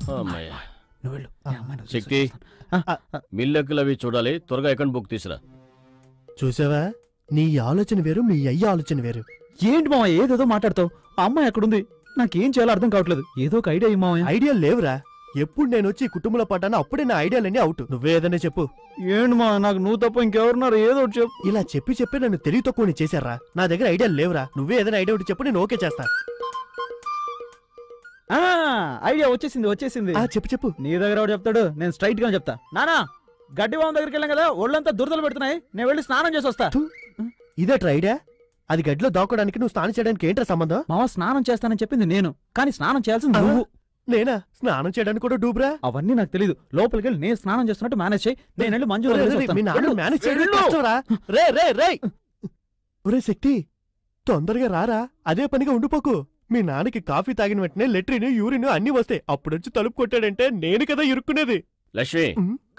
నువ్వు వెళ్ళు. శక్తి, మిల్లెక్కులు అవి చూడాలి, త్వరగా అకౌంట్ బుక్ తీసురా. చూసావా, నీ ఆలోచన వేరు, మీ అయ్య ఆలోచన వేరు. ఏంటి మావయ్య ఏదేదో మాట్లాడతావు? ఆ అమ్మాయి ఎక్కడుంది? నాకేం చేయాలో అర్థం కావట్లేదు. ఏదో ఒక ఐడియా మావయ్య. ఐడియా లేవురా. ఎప్పుడు నేను వచ్చి కుటుంబంలో పడ్డానో అప్పుడే నా ఐడియాలన్నీ అవుట్. నువ్వే ఏదైనా చెప్పు. ఏంటి మా, నాకు నువ్వు తప్ప ఇంకెవరున్నారు? ఏదో ఒకటి చెప్పు. ఇలా చెప్పి నన్ను తెలివి తక్కువని చేశారా? నా దగ్గర ఐడియాలు లేవురా. నువ్వే ఏదైనా ఐడియా ఒకటి చెప్పు, నేను ఓకే చేస్తా. ఐడియా వచ్చేసింది. చెప్పు. నీ దగ్గర ఎవరు చెప్తాడు? నేను స్ట్రైట్ గా చెప్తా. నానా, గడ్డి బావం దగ్గరికి వెళ్ళాం కదా, ఒళ్ళంతా దురదలు పెడుతున్నాయి, నేను వెళ్ళి స్నానం చేసి వస్తా. ఇదేట్రా ఐడియా? అది గడ్డిలో దాక్కోడానికి నువ్వు స్నానం చేయడానికి ఏంట్రా సంబంధం? మావ స్నానం చేస్తానని చెప్పింది నేను, కానీ స్నానం చేయాల్సింది నువ్వు. నేనా స్నానం చేయడానికి కూడా డూబ్రా? అవన్నీ నాకు తెలీదు. లోపలికి వెళ్ళి నేను స్నానం చేస్తున్నట్టు మేనేజ్ చేయి. నేను వెళ్ళి మంజు మేనేజ్ చేయడం. ఒరే శక్తి, తొందరగా రారా, అదే పనిగా ఉండిపోకు. మీ నాన్నకి కాఫీ తాగిన వెంటనే లెట్రిన్, యూరిన్ అన్ని వస్తాయి. అప్పుడొచ్చి తలుపు కొట్టాడంటే నేను కదా ఇరుక్కునేది. లక్ష్మి,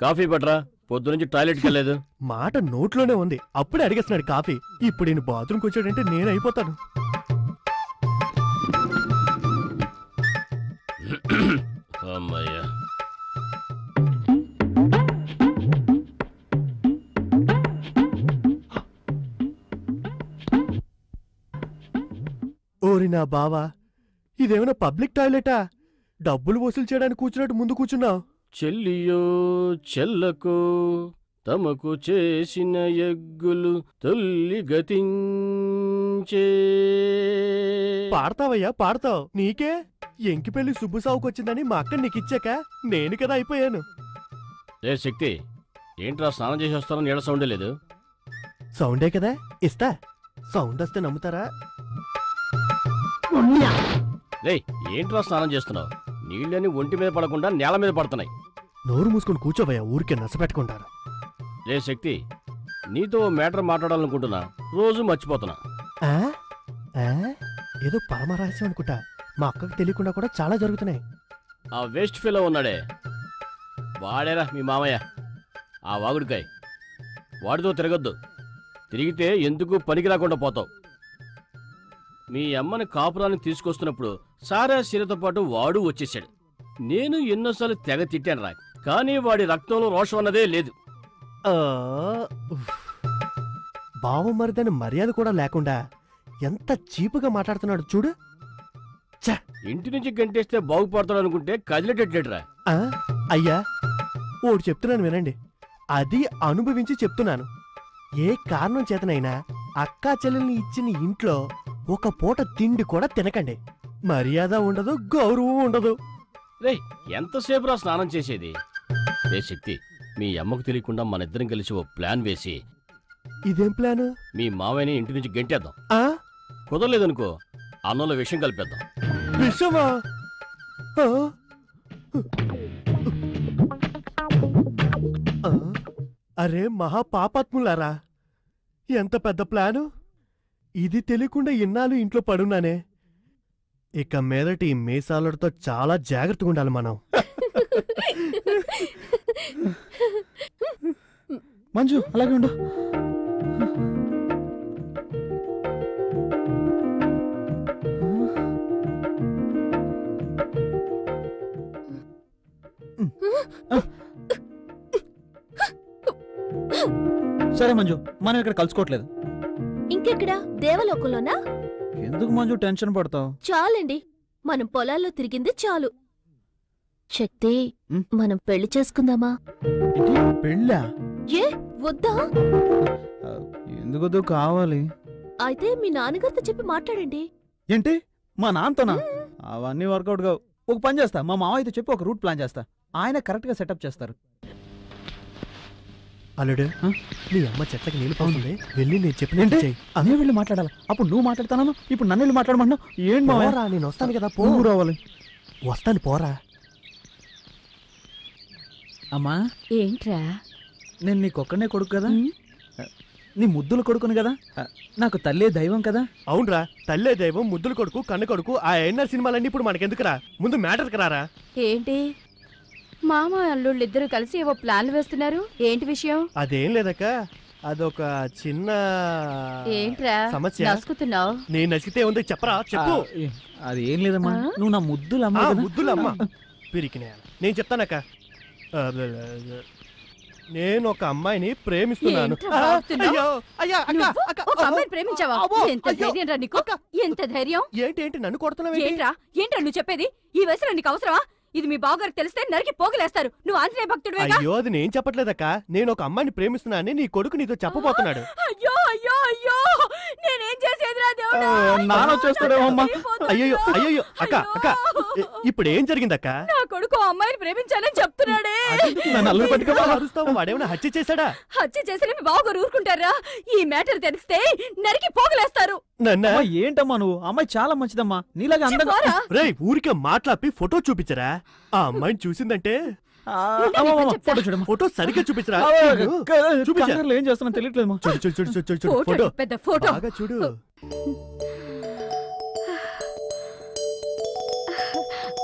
కాఫీ పట్రా, పొద్దునుంచి టాయిలెట్కి వెళ్ళలేదు. మాట నోట్లోనే ఉంది, అప్పుడే అడిగేస్తున్నాడు కాఫీ. ఇప్పుడు ఈయన బాత్రూమ్కి వచ్చాడంటే నేను అయిపోతాను. అమ్మయ్యా, ఓరి నా బావా, ఇదేమైనా పబ్లిక్ టాయిలెటా? డబ్బులు వసూలు చేయడానికి కూర్చున్నట్టు ముందు కూర్చున్నావు. చెల్లియో చెల్లకు తమకు చేసిన ఎగ్గులు తొల్లి గతించే. పాడతావయ్యా, పాడతావు. నీకే ఎంకి పెళ్లి సుబ్బు సావుకొచ్చిందని మా అక్క నీకిచ్చాక నేను కదా అయిపోయాను. ఏ శక్తి, ఏంట్రా స్నానం చేసి వస్తానని నీళ్ళ సౌండే లేదు? సౌండే కదా ఇస్తా. సౌండ్ వస్తే నమ్ముతారా? రే, ఏంట్రా స్నానం చేస్తున్నావు? నీళ్ళని ఒంటి మీద పడకుండా నేల మీద పడుతున్నాయి. నోరు మూసుకొని కూర్చోవయ్యా, ఊరికే నచ్చపెట్టుకుంటారు. రే శక్తి, నీతో మ్యాటర్ మాట్లాడాలనుకుంటున్నా, రోజు మర్చిపోతున్నా. ఏదో పరమరహస్యం అనుకుంటా. మా అక్కకు తెలియకుండా కూడా చాలా జరుగుతున్నాయి. ఆ వేస్ట్ ఫెలో ఉన్నాడే, వాడేరా మీ మామయ్య, ఆ వాగుడికాయ్. వాడితో తిరగద్దు, తిరిగితే ఎందుకు పనికి రాకుండా పోతావు. మీ అమ్మని కాపురాన్ని తీసుకొస్తున్నప్పుడు సారా సీరతో పాటు వాడు వచ్చేసాడు. నేను ఎన్నోసార్లు తెగ తిట్టాను రా, కానీ వాడి రక్తంలో రోషం అన్నదే లేదు. బావం మరిదని మర్యాద కూడా లేకుండా ఎంత చీపుగా మాట్లాడుతున్నాడు చూడు. ఇంటి నుంచి గంటేస్తే బాగుపడతాడు అనుకుంటే కదిలేటట్లేడురా. అయ్యా, ఓడు చెప్తున్నాను వినండి, అది అనుభవించి చెప్తున్నాను. ఏ కారణం చేతనైనా అక్కా చెల్లెల్ని ఇచ్చిన ఇంట్లో ఒక పూట తిండి కూడా తినకండి. మర్యాద ఉండదు, గౌరవం ఉండదు. రే, ఎంతసేపు రా స్నానం చేసేది? రే శక్తి, మీ అమ్మకు తెలియకుండా మన ఇద్దరం కలిసి ఓ ప్లాన్ వేసి. ఇదేం ప్లాను? మీ మావయ్యని ఇంటి నుంచి గంటేద్దాం. కుదరలేదనుకో, అన్నంలో విషయం కలిపేద్దాం. విషమా? అరే మహా పాపాత్ములారా, ఎంత పెద్ద ప్లాను! ఇది తెలియకుండా ఇన్నాళ్ళు ఇంట్లో పడున్నానే. ఇక మీదటి ఈ మీసాలతో చాలా జాగ్రత్తగా ఉండాలి మనం. మంజు, అలాగే ఉండు. సరే మంజు, మనం ఇక్కడ కలుసుకోవట్లేదు. ఇంకెక్కడా? దేవలోకంలోనా? ఎందుకు మంజు టెన్షన్ పడతావు? చాలండి, మనం పొలాల్లో తిరిగింది చాలు. శక్తి, మనం పెళ్లి చేసుకుందామా? పెళ్ళా? ఏ వద్దా? ఎందుకొద్దు, కావాలి. అయితే మీ నాన్నగారితో చెప్పి మాట్లాడండి. ఏంటి, మా నాన్నతోనా? అవన్నీ వర్కౌట్ కావు. ఒక పని చేస్తా, మా మావయ్యతో చెప్పి ఒక రూట్ ప్లాన్ చేస్తా, ఆయన కరెక్ట్ గా సెటప్ చేస్తారు. అల్లుడు, నీ అమ్మ చెట్లకి నీళ్ళు పోతుంది, వెళ్ళి నేను చెప్పినట్టు చెయ్యి. అదే వెళ్ళి మాట్లాడాలి. అప్పుడు నువ్వు మాట్లాడతాను, ఇప్పుడు నన్ను వెళ్ళి మాట్లాడమంటున్నావు. ఏం పోరా, నేను వస్తాను కదా. పో రావాలి. వస్తాను, పోరా. అమ్మా, ఏంట్రా? నేను నీకొక్కనే కొడుకు కదా, నీ ముద్దుల కొడుకుని కదా, నాకు తల్లే దైవం కదా. అవునరా, తల్లే దైవం, ముద్దుల కొడుకు, కన్న కొడుకు, ఆ ఎన్ఆర్ సినిమాలన్నీ ఇప్పుడు మనకెందుకురా? ముందు మ్యాటర్కి రారా. ఏంటి మామ అల్లుళ్ళిద్దరూ కలిసి ఏవో ప్లాన్లు వేస్తున్నారు? ఏంటి విషయం? అదేం లేదక్క, అదొక చిన్న ఏంట్రా సమస్య. నసుకుతున్నావు? నేను నచ్చితే ఉంది, చెప్పరా, చెప్పు. అది ఏం లేదమ్మా, నువ్వు నా ముద్దులమ్మ. ముద్దులమ్మ పిరికినా నేను చెప్తానక్క. నేను ఒక అమ్మాయిని ప్రేమిస్తున్నాను. ఏంట్రా బాగుతున్నావ్? అయ్యో, అయ్యా, అక్క, నువ్వు అక్క, ఒక అమ్మాయిని ప్రేమించావా? అబ్బో, ఎంత అయ్యో. ధైర్యం రా నీకు? ఎంత ధైర్యం? ఏంటి నన్ను కొడుతున్నావు? ఏంట్రా నువ్వు చెప్పేది? ఈ వయసులో నీకు అవసరమా? ఇది మీ బావగారికి తెలిస్తే నరికి పోగులేస్తారు. నువ్వు ఆంజనేయ భక్తుడివేగా? అయ్యో, అది నేను చెప్పట్లేదక్క. నేను ఒక అమ్మాయిని ప్రేమిస్తున్నానని నీ కొడుకు నీతో చెప్పబోతున్నాడు. అయ్యో అయ్యో అయ్యో, నేనేం చేసేదిరా దేవుడా? నాన్న వచ్చేస్తాడేమో అమ్మా. అయ్యో అయ్యో, అక్క అక్క, ఇప్పుడు ఏం జరిగిందక్క? నా కొడుకు ఆ అమ్మాయిని ప్రేమించాలని చెప్తున్నాడే. నన్ను అల్లు పట్టుకోవా? అరుస్తావు, వాడేమైనా హత్య చేశాడా? హత్య చేసిన మీ బావగారు ఊరుకుంటారా? ఈ మ్యాటర్ తెలిస్తే నరికి పోగులేస్తారు. నన్న అమ్మా, ఏంటమ్మా నువ్వు? అమ్మాయి చాలా మంచిదమ్మా, నీలాగా అందంగా. చెప్పారా? రేయ్, ఊరికే మాట్లాపి ఫోటో చూపించరా? ఆ అమ్మాయిని చూసిందంటే ఫోటో చూడమ్మా. ఫోటో సరిగ్గా చూపించరా? చూపించా. కంగారులో ఏం చేస్తున్నా తెలియట్లేదు. చూడు చూడు చూడు చూడు చూడు ఫోటో ఫోటో పెద్ద ఫోటో. బాగా చూడు.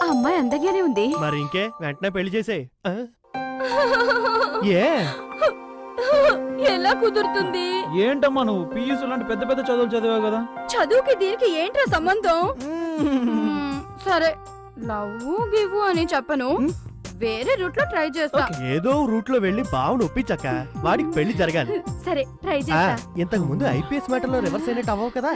ఆ అమ్మాయి అందంగానే ఉంది. మరి ఇంకే వెంటనే పెళ్లి చేసేయ్. ఏ ఎలా కుదురుతుంది? ఏంటమ్మా నువ్వు? పియూసీ లాంటి పెద్ద పెద్ద చదువులు చదివావు కదా. చదువుకి దీనికి ఏంట్రా సంబంధం? సరే, లవ్ గివ్ అని చెప్పను, వేరే రూట్ లో ట్రై చేస్తా. ఏదో రూట్ లో వెళ్లి బావును ఒప్పించక్క, వాడికి పెళ్లి జరగాలి. సరే, ట్రై ఆ, చేస్తా. ఇంతకు ముందు ఐపీఎస్ మ్యాటర్లో రివర్స్ అయినట్టు అవ్వవు కదా.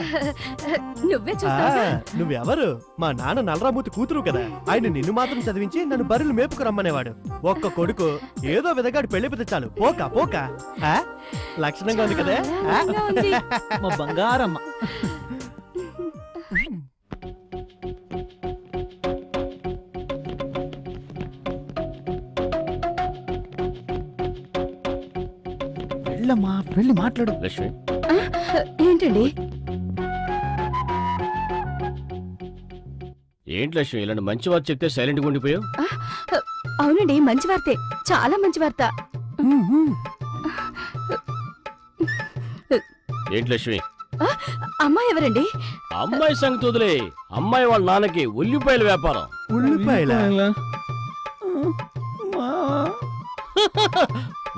నువ్వే ఆ, చూస్తావా? నువ్వెవరు? మా నాన్న నల్లరామూతి కూతురు కదా. ఆయన నిన్ను మాత్రం చదివించి నన్ను బర్రెలు మేపుకు రమ్మనేవాడు. ఒక్క కొడుకు, ఏదో విధంగా పెళ్లి చాలు. పోక పోక. ఆ, లక్షణంగా ఉంది కదా. ఆ? అందంగా ఉంది. మా బంగారమ్మ. వెళ్ళమ్మా, వెళ్ళి మాట్లాడు. లక్ష్మి, ఏంటండి? ఏంటి లక్ష్మి ఇలాంటి మంచి వార్త చెప్తే సైలెంట్గా ఉండిపోయావు? అవునండి, మంచి వార్తే, చాలా మంచి వార్త. ఏంటి లక్ష్మి? అమ్మాయి ఎవరండి? అమ్మాయి సంగతి వదిలే. అమ్మాయి వాళ్ళ నాన్నకి ఉల్లిపాయల వ్యాపారం. ఉల్లిపాయల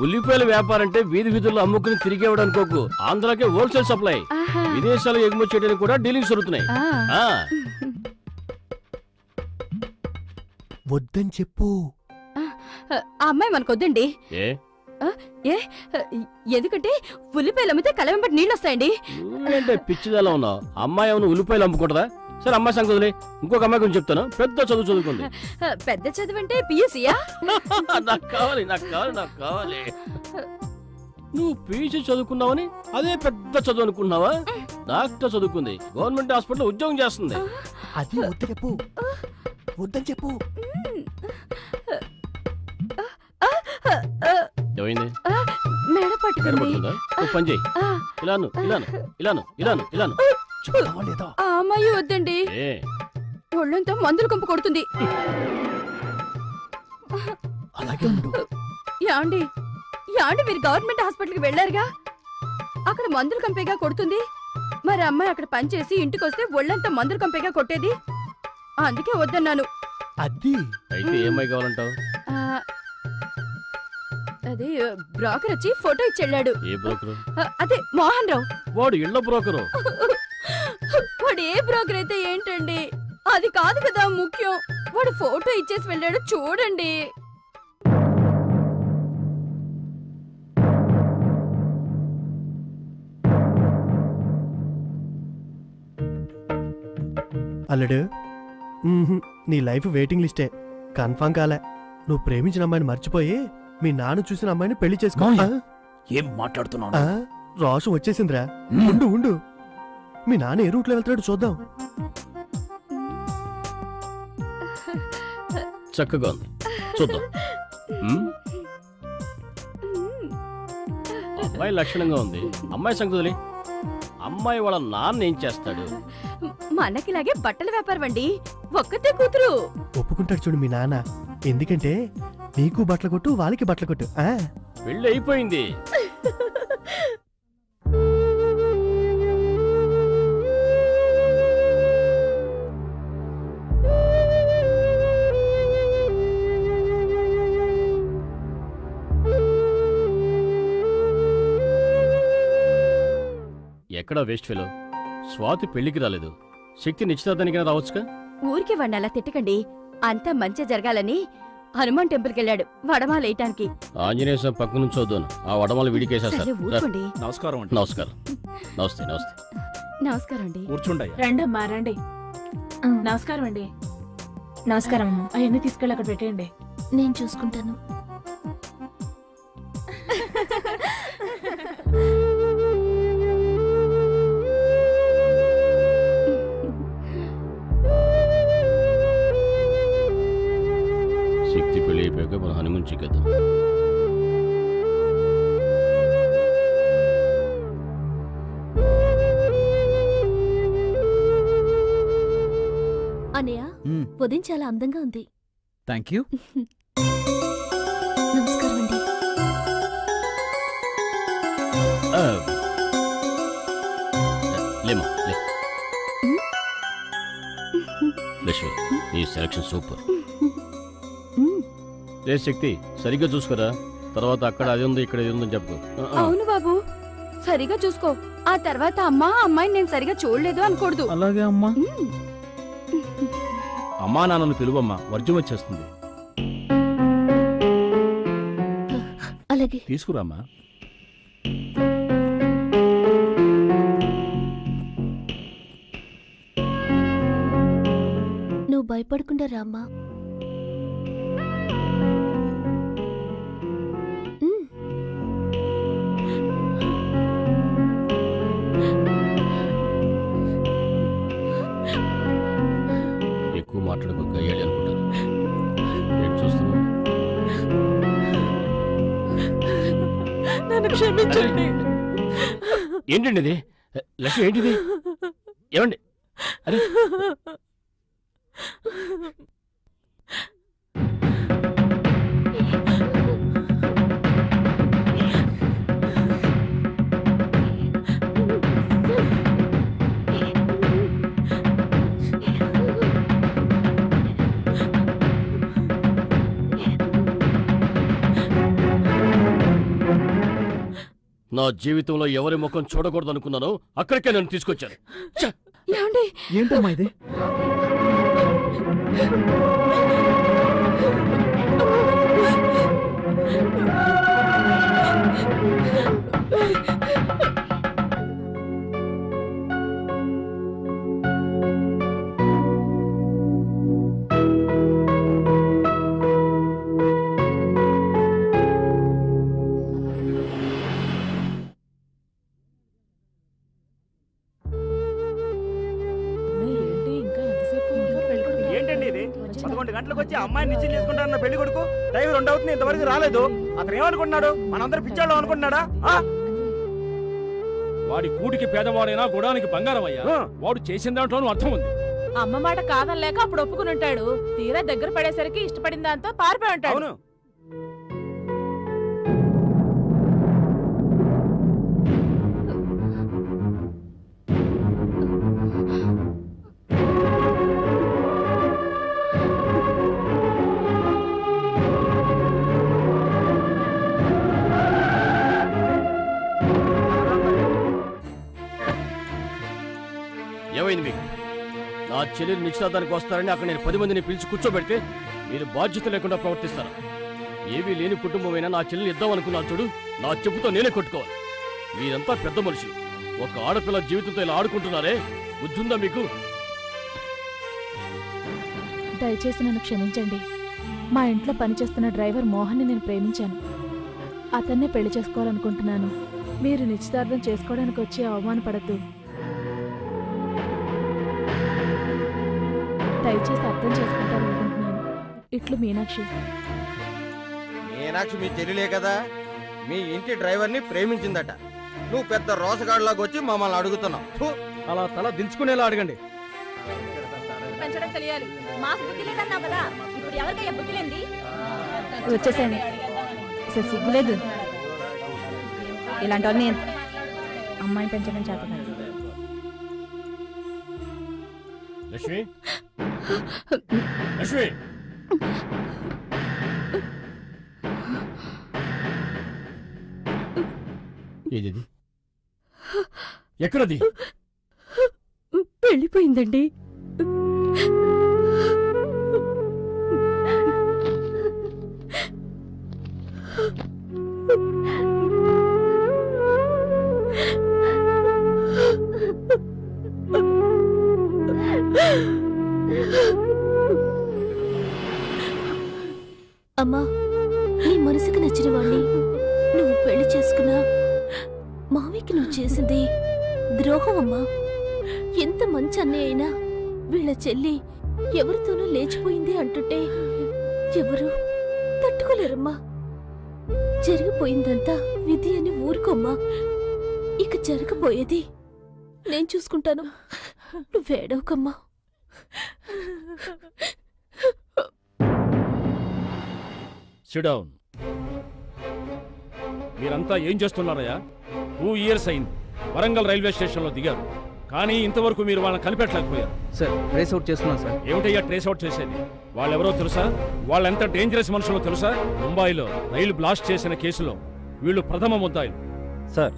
ఉల్లిపాయల వ్యాపారం అంటే వీధి వీధుల్లో అమ్ముకుని తిరిగేవాడు అనుకోకు. ఆంధ్రాకే హోల్సేల్ సప్లై. ఆహా. విదేశాలు ఎగుమతి చేయడానికి కూడా డీలింగ్స్ జరుగుతున్నాయి. ఆ. ఆ, వద్దని చెప్పు. ఆ అమ్మాయి మనకొద్దండి. ఏ ఎందుకంటే ఉల్లిపాయలు అమ్మితే కలవెంబటి నీళ్ళు వస్తాయండి. నువ్వేంటే పిచ్చిదాలా ఉన్నావు? అమ్మాయి ఏమైనా ఉల్లిపాయలు అమ్ముకుంటుందా? సరే, అమ్మాయి సంగతి వదిలే. ఇంకొక అమ్మాయి గురించి చెప్తాను. పెద్ద చదువు చదువుకుంది. పెద్ద చదువు అంటే పియూసీయా? నాకు కావాలి, నాకు కావాలి, నాకు కావాలి. నువ్వు పీజీ చదువుకున్నావని అదే పెద్ద చదువు అనుకున్నావా? డాక్టర్ చదువుకుంది, గవర్నమెంట్ హాస్పిటల్ ఉద్యోగం చేస్తుంది. అది వద్దు చెప్పు, వద్దని చెప్పు. ఏమైంది? మెడ పట్టుకుంది. కనబడుతుందా? ఓ పని చేయి. ఇలాను ఇలాను ఇలాను ఇలాను ఇలాను. చెప్తావా లేదా? ఆ అమ్మాయి వద్దండి, ఏ ఒళ్ళంతా మందులు కంపు కొడుతుంది. అలాగే ఉండు. యాండి మీరు గవర్నమెంట్ హాస్పిటల్కి వెళ్ళారుగా, అక్కడ మందులు కంపేగా కొడుతుంది. మరి అమ్మాయి అక్కడ పనిచేసి ఇంటికి వస్తే ఒళ్ళంతా మందులు కంపేగా కొట్టేది. అందుకే వద్దన్నాను. అది అయితే ఏమై కావాలంటావు? ఆ, అది బ్రోకర్ వచ్చి ఫోటో ఇచ్చెళ్ళాడు. ఏ బ్రోకరు? అదే మోహన్ రావు. వాడు ఇళ్ళ బ్రోకరు. వాడు ఏ బ్రోకర్ అయితే ఏంటండి, అది కాదు కదా ముఖ్యం. వాడు ఫోటో ఇచ్చేసి వెళ్ళాడు, చూడండి. అల్లుడు, నీ లైఫ్ వెయిటింగ్ లిస్టే. కన్ఫర్మ్ కాలే. నువ్వు ప్రేమించిన అమ్మాయిని మర్చిపోయి మీ నాన్న చూసిన అమ్మాయిని పెళ్లి చేసుకో. మావయ్య. ఏం మాట్లాడుతున్నావు? రోషం వచ్చేసిందిరా. ఉండు ఉండు, మీ నాన్న ఏ రూట్లో వెళ్తాడు చూద్దాం. చక్కగా ఉంది, చూద్దాం. అమ్మాయి లక్షణంగా ఉంది. అమ్మాయి సంగతి వదిలే. అమ్మాయి వాళ్ళ నాన్న ఏం చేస్తాడు? మనకిలాగే బట్టల వ్యాపారం అండి, ఒక్కతే కూతురు. ఒప్పుకుంటాడు చూడు మీ నాన్న. ఎందుకంటే నీకు బట్టలు కొట్టు, వాళ్ళకి బట్టలు కొట్టు. పెళ్ళి అయిపోయింది. ఎక్కడా వేస్ట్ ఫెలో? స్వాతి పెళ్లికి రాలేదు. శక్తి నిశ్చితార్థానికైనా రావచ్చుగా. ఊరికి వాడిని అలా తిట్టకండి. అంతా మంచి జరగాలని హనుమాన్ టెంపుల్కి వెళ్ళాడు వడమాల వేయటానికి. ఆంజనేయ స్వామి పక్క నుంచి వద్దాను, ఆ వడమాలు విడికేసేస్తారు. ఊరుకోండి. నమస్కారం అండి. నమస్కారం. నమస్తే నమస్తే. నమస్కారం అండి. కూర్చోండి. రండమ్మా రండి. నమస్కారం అండి. నమస్కారం అమ్మా. అవన్నీ తీసుకెళ్ళి అక్కడ పెట్టేయండి. నేను చూసుకుంటాను. శక్తి పెళ్లి అయిపోయాక మన హనుమాన్ చికెద్దాం. అనయ్య, ఉదయం చాలా అందంగా ఉంది. Thank you. నమస్కారం అండి. లేమా లే. లక్ష్మి, ఈ సెలక్షన్ సూపర్. లే శక్తి, సరిగ్గా చూసుకోరా, తర్వాత అక్కడ అది ఉంది ఇక్కడ ఇది ఉందని చెప్పు. అవును బాబు, సరిగా చూసుకో. ఆ తర్వాత అమ్మాయిని నేను సరిగా చూడలేదు అనకూడదు. అలాగే అమ్మా. అమ్మా నాన్నను పిలువమ్మా, వర్జం వచ్చేస్తుంది. అలాగే. తీసుకురామ్మా. నువ్వు భయపడకుండా రామ్మా. ఎక్కువ మాట్లాడుకోక అయ్యాలి అనుకుంటాను. ఏంటి చూస్తున్నావు? నన్ను క్షమించండి. ఏంటండి ఇది? లక్ష్మి ఏంటిది? ఏమండి? అరే నా జీవితంలో ఎవరి ముఖం చూడకూడదు అనుకున్నానో అక్కడికే నన్ను తీసుకొచ్చాను. ఏంటమ్మా ఇది? ఏంటండి ఇది? 11 గంటలకు వచ్చి అమ్మాయిని నిశ్చయం చేసుకుంటారన్న పెళ్లి కొడుకు టైం 2 అవుతుంది, ఇంతవరకు రాలేదు. అతను ఏమనుకుంటున్నాడు? మనందరూ పిచ్చాడు అనుకుంటున్నాడా? వాడి కూటికి పేదవాడైనా గుడానికి బంగారం అయ్యా. వాడు చేసిన దాంట్లోనూ అర్థం ఉంది. అమ్మ మాట కాదనలేక అప్పుడు ఒప్పుకుని ఉంటాడు. తీరా దగ్గర పడేసరికి ఇష్టపడిన దాంతో పారిపోయి ఉంటాడు. అవును. ఏమైంది మీకు? నా చెల్లెలు నిశ్చితార్థానికి వస్తారని అక్కడ నేను 10 మందిని పిలిచి కూర్చోబెడితే మీరు బాధ్యత లేకుండా ప్రవర్తిస్తారు. ఏమీ లేని కుటుంబమైనా నా చెల్లెలు ఇద్దాం అనుకున్నాను చూడు, నా చెప్పుతో నేనే కొట్టుకోవాలి. మీరంతా పెద్ద మనుషులు, ఒక ఆడపిల్ల జీవితంతో ఇలా ఆడుకుంటున్నారే, బుద్ధుందా మీకు? దయచేసి నన్ను క్షమించండి. మా ఇంట్లో పనిచేస్తున్న డ్రైవర్ మోహన్ని నేను ప్రేమించాను. అతన్నే పెళ్లి చేసుకోవాలనుకుంటున్నాను. మీరు నిశ్చితార్థం చేసుకోవడానికి వచ్చి అవమానపడద్దు. దయచేసి అర్థం చేసుకుంటారనుకుంటున్నాను. ఇట్లు మీనాక్షి. మీనాక్షి మీ చెల్లిలే కదా? మీ ఇంటి డ్రైవర్ని ప్రేమించిందట. నువ్వు పెద్ద రోసగాడిలాగా వచ్చి మమ్మల్ని అడుగుతున్నావు. అలా తల దించుకునేలా అడగండి. పెంచడం తెలియాలి. మాకు బుద్ధి లేదన్నావు కదా, ఇప్పుడు ఎవరికయ్యా బుద్ధి లేంది? వచ్చేసాను. అసలు సిగ్గులేదు. ఇలాంటి వాళ్ళని అమ్మాయిని పెంచడం చేత. లక్ష్మి, లక్ష్మి, ఏది ఎక్కడది? వెళ్ళిపోయిందండి. అమ్మా, నీ మనసుకు నచ్చిన వాణ్ణి నువ్వు పెళ్లి చేసుకున్నా మావికి నువ్వు చేసింది ద్రోహం అమ్మా. ఎంత మంచి అన్నయ్య అయినా వీళ్ళ చెల్లి ఎవరితోనూ లేచిపోయింది అంటుంటే ఎవరు తట్టుకోలేరమ్మా. జరిగిపోయిందంతా విధి అని ఊరుకోమ్మా. ఇక జరగబోయేది నేను చూసుకుంటాను. నువ్వేడవకమ్మా. Sit down. మీరంతా ఏం చేస్తున్నారయ్యా? 2 years అయింది వరంగల్ రైల్వే స్టేషన్లో దిగారు, కానీ ఇంతవరకు మీరు వాళ్ళని కనిపెట్టలేకపోయారు. సార్ ట్రేస్ అవుట్ చేస్తున్నాం సార్. ఏమిటయ్యా ట్రేస్ అవుట్ చేసేది? వాళ్ళెవరో తెలుసా? వాళ్ళెంత డేంజరస్ మనుషులో తెలుసా? ముంబైలో రైలు బ్లాస్ట్ చేసిన కేసులో వీళ్ళు ప్రథమ ముద్దాయిలు. సార్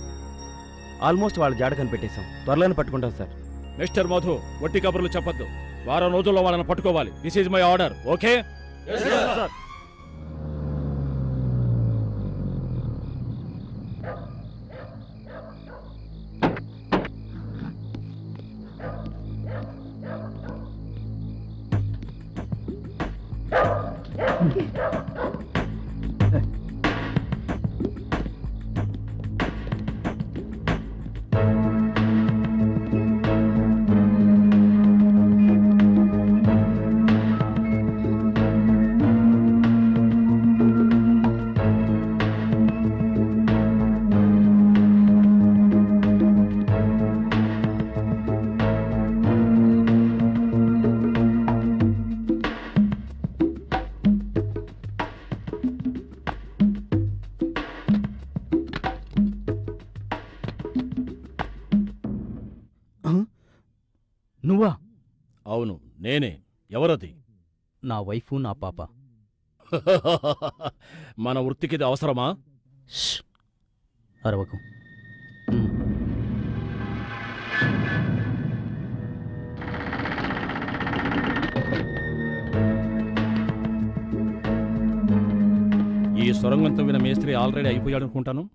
ఆల్మోస్ట్ వాళ్ళ జాడ కనిపెట్టేశాం, త్వరలోనే పట్టుకుంటాం సార్. మిస్టర్ మధు, వట్టి కబుర్లు చెప్పొద్దు. వారం రోజుల్లో వాళ్ళని పట్టుకోవాలి. This is my order. Okay? నువ్వా? అవును, నేనే. ఎవరది? నా వైఫు, నా పాప. మన వృత్తికిది అవసరమా? అరవకు. ఈ సొరంగం తవ్విన మేస్త్రి ఆల్రెడీ అయిపోయాడు అనుకుంటాను.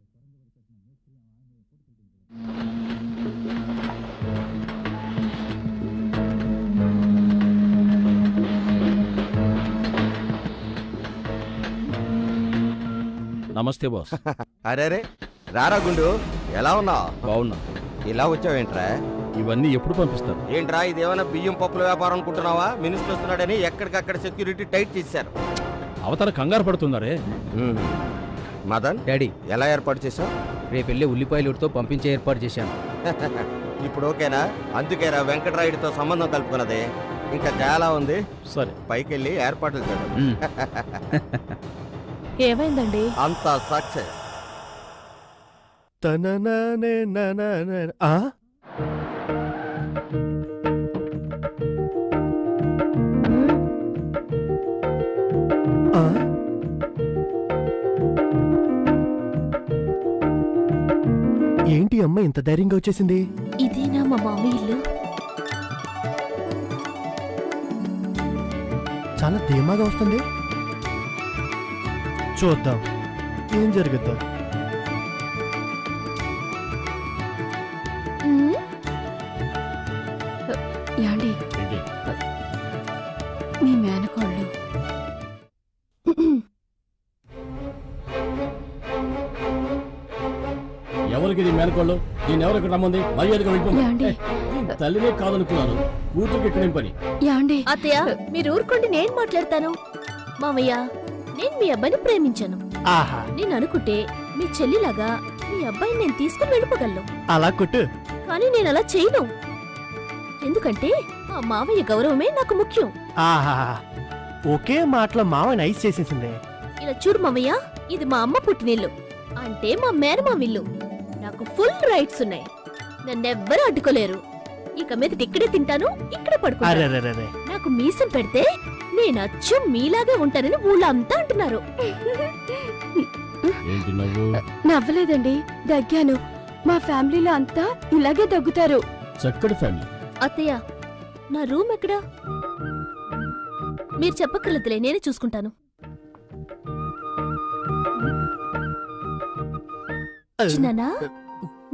నమస్తే బాస్. అరే రారా గుండు, ఎలా ఉన్నావు? బాగున్నా. ఇలా వచ్చావేంట్రా? ఇవన్నీ ఎప్పుడు పంపిస్తారు? ఏంట్రా ఇదేమైనా బియ్యం పప్పుల వ్యాపారం అనుకుంటున్నావా? మినిస్టర్ వస్తున్నాడని ఎక్కడికక్కడ సెక్యూరిటీ టైట్ చేశారు. అవతల కంగారు పడుతున్నారే. మదన్ డాడీ, ఎలా ఏర్పాటు చేశావు? రేపెళ్ళి ఉల్లిపాయలుతో పంపించే ఏర్పాటు చేశాను. ఇప్పుడు ఓకేనా? అందుకేరా వెంకటరాయుడితో సంబంధం కలుపుకున్నది. ఇంకా చాలా ఉంది. సరే, పైకెళ్ళి ఏర్పాట్లు చేద్దాం. ఏమైందండి? అంత సక్సెస్. తననానే ననన. ఆ? ఆ? ఏంటి అమ్మ ఇంత ధైర్యంగా వచ్చేసింది? ఇదేనా మా మామి ఇల్లు? చాలా ధీమాగా వస్తుంది. చూద్దాం ఏం జరుగుద్దో. యాండి, మీ మేనకోళ్ళు ఎవరికి ఇది మేనకోళ్ళు? నేను ఎవరికి రమ్మంది? మర్యాదగా యాండి, వెళ్ళిపోయి. తల్లినే కాదనుకున్నాను, కూతురికి ఇక్కడేం పని? యాండి. అత్తయ్య మీరు ఊరుకోండి, నేను మాట్లాడతాను. మామయ్య, నేను మీ అబ్బాయిని ప్రేమించాను. ఆహా, నేను అనుకుంటే మీ చెల్లిలాగా మీ అబ్బాయిని నేను తీసుకుని వెళ్ళిపోగలను. అలా కొట్టు. కానీ నేను అలా చేయను. ఎందుకంటే ఆ మావయ్య గౌరవమే నాకు ముఖ్యం. ఆహా, ఒకే మాటలో మావని ఐస్ చేసేసింది. ఇలా చూడు మామయ్య, ఇది మా అమ్మ పుట్టినిల్లు, అంటే మా మేనమామిల్లు. నాకు ఫుల్ రైట్స్ ఉన్నాయి. నన్నెవ్వరూ అడ్డుకోలేరు. ఇక మీద ఇక్కడే తింటాను, ఇక్కడే పడుకుంటాను. అరెరెరెరె. నాకు మీసం పెడితే నేను అచ్చం మీలాగే ఉంటానని ఊళ్ళో అంతా అంటున్నారు. ఏంటి నవ్వు? నవ్వలేదండి, దగ్గాను. మా ఫ్యామిలీలో అంతా ఇలాగే దగ్గుతారు. చక్కటి ఫ్యామిలీ. అత్తయ్య, నా రూమ్ ఎక్కడా? మీరు చెప్పక్కర్లేదులే, నేనే చూసుకుంటాను. చిన్నానా,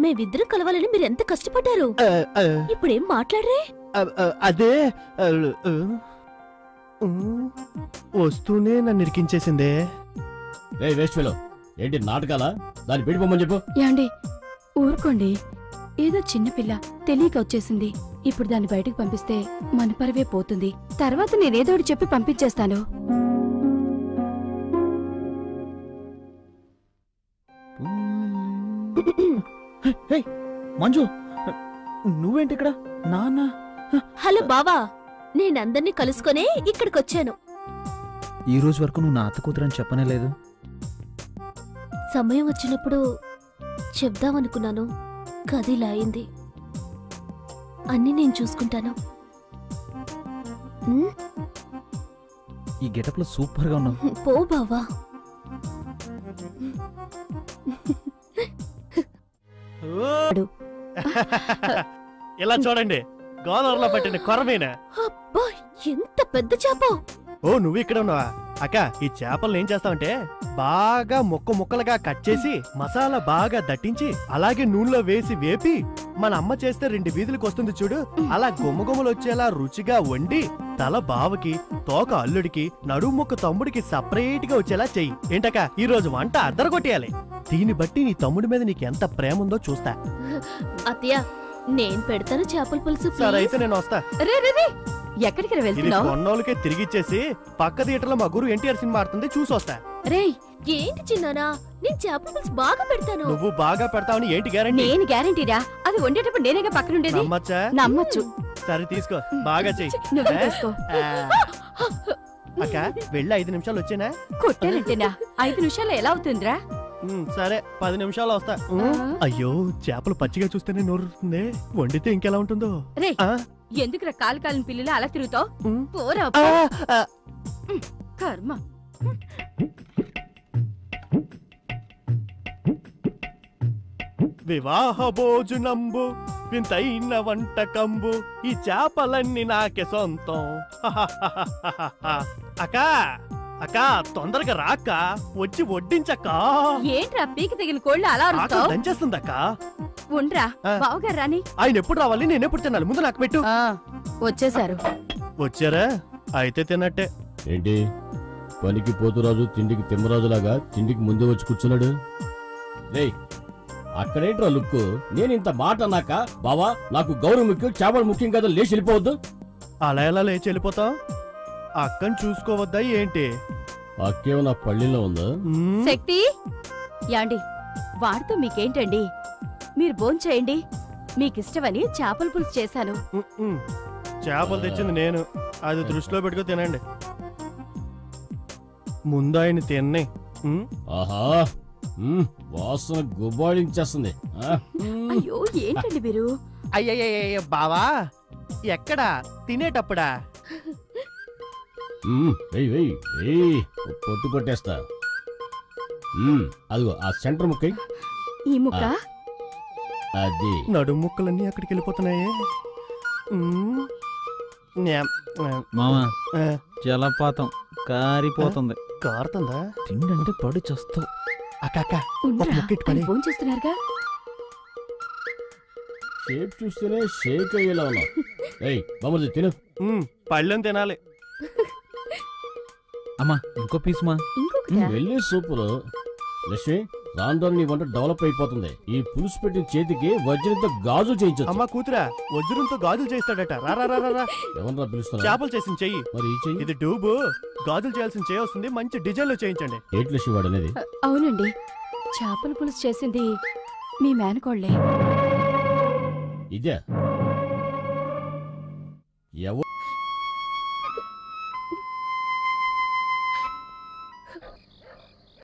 మేమిద్దరం కలవాలని మీరు ఎంత కష్టపడ్డారు. ఇప్పుడేం మాట్లాడరే? అదే వస్తూనే నన్ను ఇరికించేసిందే. రే వేస్ట్ ఫెలో, ఏంటి నాటకాలా? దాన్ని పెట్టుకోమని చెప్పు. యాండి ఊరుకోండి, ఏదో చిన్నపిల్ల తెలియక వచ్చేసింది. ఇప్పుడు దాన్ని బయటకు పంపిస్తే మన పరువే పోతుంది. తర్వాత నేనేదోటి చెప్పి పంపించేస్తాను. హే మంజు, నువ్వేంటి ఇక్కడ? నాన్న. హలో బావా, నేనందర్నీ కలుసుకొనే ఇక్కడికొచ్చాను. ఈ రోజు వరకు నువ్వు నా అత్త కూతురని చెప్పనే లేదు. సమయం వచ్చినప్పుడు చెప్దామనుకున్నాను, కదిలా అయింది. అన్నీ నేను చూసుకుంటాను. ఈ గెటప్ లో సూపర్ గా ఉన్నావు. పో బావా. ఇలా చూడండి, గోదావరిలో పట్టిన కొరమేనా? అబ్బా, ఎంత పెద్ద చేప! ఓ, నువ్వు ఇక్కడ ఉన్నావా? అక్క, ఈ చేపలను ఏం చేస్తావంటే బాగా ముక్కలుగా కట్ చేసి మసాలా బాగా దట్టించి అలాగే నూనెలో వేసి వేపి మన అమ్మ చేస్తే 2 వీధులకు వస్తుంది చూడు, అలా గుమ్మగుమ్మలు వచ్చేలా రుచిగా వండి తల బావకి, తోక అల్లుడికి, నడుము ముక్క తమ్ముడికి సపరేట్ గా వచ్చేలా చెయ్యి. ఏంటక్క, ఈ రోజు వంట అద్దరగొట్టేయాలి. దీన్ని బట్టి నీ తమ్ముడి మీద నీకు ఎంత ప్రేమ ఉందో చూస్తా. అత్తయ్య, నేను పెడతాను చేపల పులుసు. సరే అయితే నేను వస్తా. రే రే రే, ఎక్కడికి ఇది వెళ్తున్నావు? కొన్నోళ్ళకే తిరిగిచ్చేసి పక్క థియేటర్లో మా గురు ఎన్టీఆర్ సినిమా ఆడుతుంది, చూసొస్తా. రేయ్, ఏంటి చిన్నానా, నేను చేపల పులుసు బాగా పెడతాను. నువ్వు బాగా పెడతావని ఏంటి గ్యారంటీ? నేను గ్యారంటీరా, అది వండేటప్పుడు నేనేగా పక్కనుండేది. నమ్మచ్చా? నమ్మొచ్చు. సరే తీసుకో, బాగా చెయ్యి. నువ్వే తీసుకో. అక్క, వెళ్ళి 5 నిమిషాలు వచ్చేనా? కొట్టానంటేనా 5 నిమిషాలు ఎలా అవుతుందిరా? సరే 10 నిమిషాలు వస్తా. అయ్యో, చేపలు పచ్చిగా చూస్తేనే నోరుతుంది, వండితే ఇంకెలా ఉంటుందో. రే, ఆ? ఎందుకురా కాలు పిల్లలు అలా తిరుగుతావు? పోరా. కర్మ. వివాహ భోజనంబు వింతైన వంటకంబు, ఈ చేపలన్నీ నాకే సొంతం. అక్కా అక్కా, తొందరగా రాక్క, వచ్చి వడ్డించక్క. ఏంట్రా పీకి తగిన కోళ్ళు అలా అరుస్తావు? దంచేస్తుందక్క. ఉండ్రా, బావగారు రాని. ఆయన ఎప్పుడు రావాలి, నేనెప్పుడు తినాలి? ముందు నాకు పెట్టు. వచ్చేసారు. వచ్చారా? అయితే తిన్నట్టే. ఏంటి పనికి పోతురాజు తిండికి తిమ్మరాజులాగా తిండికి ముందే వచ్చి కూర్చున్నాడు? రేయ్, అక్కడేంట్రా లుక్కు? నేను ఇంత మాట అన్నాక బావా నాకు గౌరవం ముఖ్యం, చేపలు ముఖ్యం కదా, లేచి వెళ్ళిపోవద్దు. అలా ఎలా లేచి వెళ్ళిపోతాం? అక్కని చూసుకోవద్దా ఏంటి? అక్కేమో నా పళ్ళిలో ఉందా? శక్తి, యాండి వాడితో మీకేంటండి? మీరు భోంచేయండి, మీకిష్టమని చేపల పులుసు చేశాను. చేపలు తెచ్చింది నేను, అది దృష్టిలో పెట్టుకో తినండి. ముందు ఆయన తిన్నే. ఆహా, వాసన గుబాళించేస్తుంది. అయ్యో, ఏంటండి మీరు? అయ్యయ్య బావా, ఎక్కడా? తినేటప్పుడా? పొట్టు కొట్టేస్తా. అదిగో ఆ సెంటర్ ముక్క. ఈ ముక్క అది. నడుము ముక్కలన్నీ అక్కడికి వెళ్ళిపోతున్నాయే. మామా, జలపాతం కారిపోతుంది. కారుతుందా? తిండంటే పడి చస్తావు. అక్క, ఫోన్ చేస్తున్నారుగా. షేప్ చూస్తేనే షేక్ అయ్యేలా ఉన్నా. బామ్మది తిను. పళ్ళెం తినాలి. అమ్మా, ఇంకో పీస్ మా. వెళ్ళి సూపర్. లక్ష్మి, రాను రాను నీ వంట డెవలప్ అయిపోతుంది. ఈ పులుసు పెట్టిన చేతికి వజ్రంతో గాజులు చేయించు. అమ్మా కూతురా, వజ్రంతో గాజులు చేయిస్తాడట. రా. ఎవరన్నా పిలుస్తున్నా? చేపలు చేసిన చెయ్యి. మరి ఈ చెయ్యి? ఇది డూబు, గాజులు చేయాల్సిన చెయ్యి వస్తుంది. మంచి డిజైన్ లో చేయించండి. ఏంటి లక్ష్మి వాడు అనేది? అవునండి, చేపల పులుసు చేసింది మీ మేనకోళ్లే. ఇదే ఎవరు